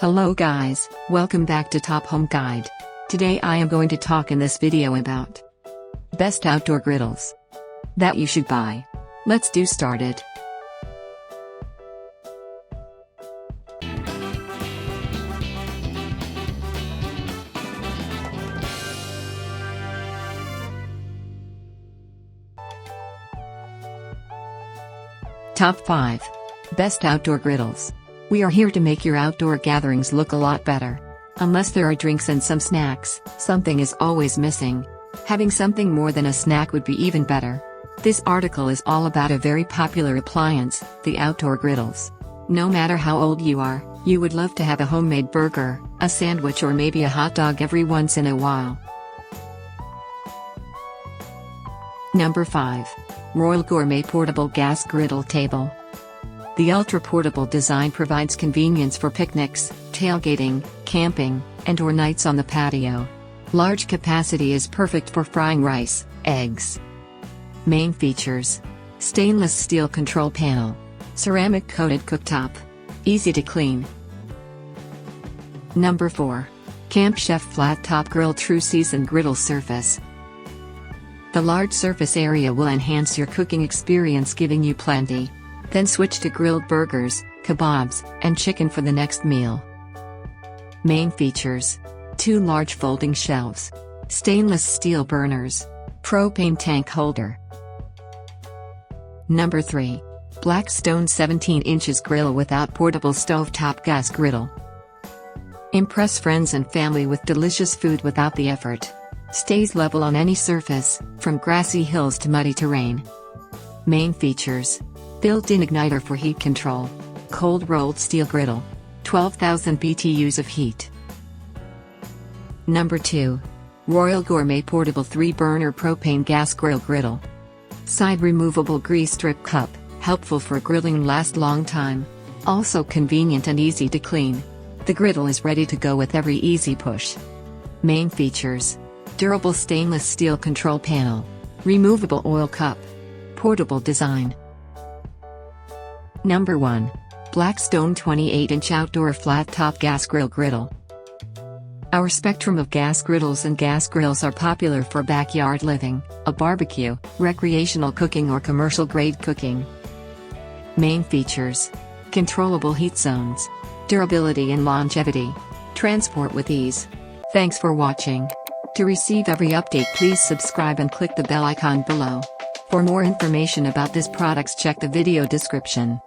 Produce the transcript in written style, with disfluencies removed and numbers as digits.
Hello guys, welcome back to Top Home Guide. Today I am going to talk in this video about best outdoor griddles that you should buy. Let's do started. Top 5 Best Outdoor Griddles. We are here to make your outdoor gatherings look a lot better. Unless there are drinks and some snacks, something is always missing. Having something more than a snack would be even better. This article is all about a very popular appliance, the outdoor griddles. No matter how old you are, you would love to have a homemade burger, a sandwich or maybe a hot dog every once in a while. Number 5. Royal Gourmet Portable Gas Griddle Table. The ultra-portable design provides convenience for picnics, tailgating, camping, and/or nights on the patio. Large capacity is perfect for frying rice, eggs. Main features: stainless steel control panel, ceramic-coated cooktop, easy to clean. Number 4. Camp Chef Flat Top Grill True Season Griddle Surface. The large surface area will enhance your cooking experience, giving you plenty. Then switch to grilled burgers, kebabs, and chicken for the next meal. Main features: 2 large folding shelves, stainless steel burners, propane tank holder. Number 3. Blackstone 17 inches Grill Without Portable Stovetop Gas Griddle. Impress friends and family with delicious food without the effort. Stays level on any surface, from grassy hills to muddy terrain. Main features: built-in igniter for heat control, cold rolled steel griddle, 12,000 BTUs of heat. Number 2. Royal Gourmet Portable 3-Burner Propane Gas Grill Griddle. Side removable grease strip cup, helpful for grilling last long time. Also convenient and easy to clean. The griddle is ready to go with every easy push. Main features: durable stainless steel control panel, removable oil cup, portable design. Number 1. Blackstone 28-inch Outdoor Flat Top Gas Grill Griddle. Our spectrum of gas griddles and gas grills are popular for backyard living, a barbecue, recreational cooking or commercial-grade cooking. Main features: controllable heat zones, durability and longevity, transport with ease. Thanks for watching. To receive every update, please subscribe and click the bell icon below. For more information about this products, check the video description.